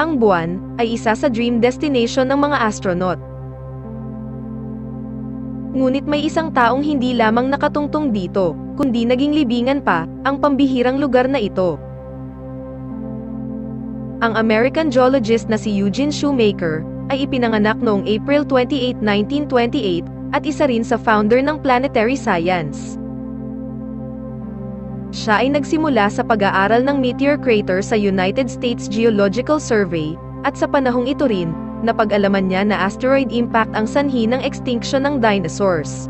Ang buwan ay isa sa dream destination ng mga astronaut. Ngunit may isang taong hindi lamang nakatungtong dito, kundi naging libingan pa, ang pambihirang lugar na ito. Ang American geologist na si Eugene Shoemaker, ay ipinanganak noong April 28, 1928, at isa rin sa founder ng planetary science. Siya ay nagsimula sa pag-aaral ng meteor crater sa United States Geological Survey, at sa panahong ito rin, napag-alaman niya na asteroid impact ang sanhi ng extinction ng dinosaurs.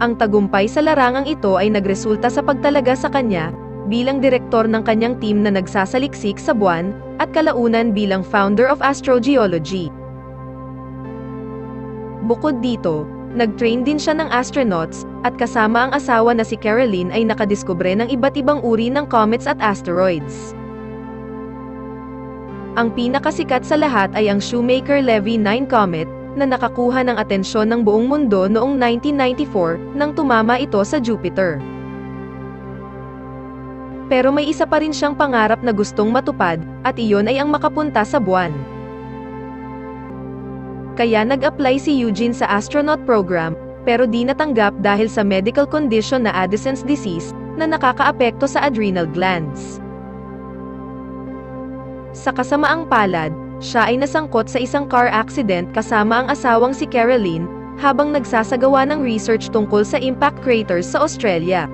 Ang tagumpay sa larangang ito ay nagresulta sa pagtalaga sa kanya, bilang direktor ng kanyang team na nagsasaliksik sa buwan, at kalaunan bilang founder of astrogeology. Bukod dito, nag-train din siya ng astronauts, at kasama ang asawa na si Caroline ay nakadiskubre ng iba't ibang uri ng comets at asteroids. Ang pinakasikat sa lahat ay ang Shoemaker-Levy 9 comet, na nakakuha ng atensyon ng buong mundo noong 1994, nang tumama ito sa Jupiter. Pero may isa pa rin siyang pangarap na gustong matupad, at iyon ay ang makapunta sa buwan. Kaya nag-apply si Eugene sa astronaut program, pero di natanggap dahil sa medical condition na Addison's disease, na nakakaapekto sa adrenal glands. Sa kasamaang palad, siya ay nasangkot sa isang car accident kasama ang asawang si Caroline, habang nagsasagawa ng research tungkol sa impact craters sa Australia.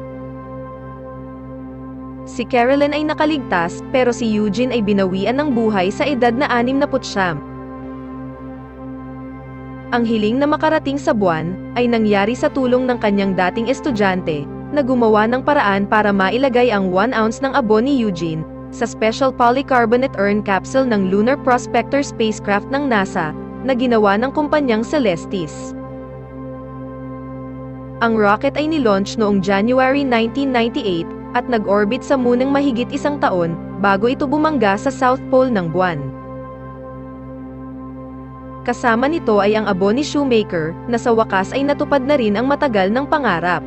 Si Caroline ay nakaligtas, pero si Eugene ay binawian ng buhay sa edad na 69. Ang hiling na makarating sa buwan, ay nangyari sa tulong ng kanyang dating estudyante, na gumawa ng paraan para mailagay ang 1 ounce ng abo ni Eugene, sa Special Polycarbonate Urn Capsule ng Lunar Prospector spacecraft ng NASA, na ginawa ng kumpanyang Celestis. Ang rocket ay nilaunch noong January 1998, at nag-orbit sa Moon ng mahigit 1 taon, bago ito bumangga sa South Pole ng buwan. Kasama nito ay ang abo ni Shoemaker, na sa wakas ay natupad na rin ang matagal ng pangarap.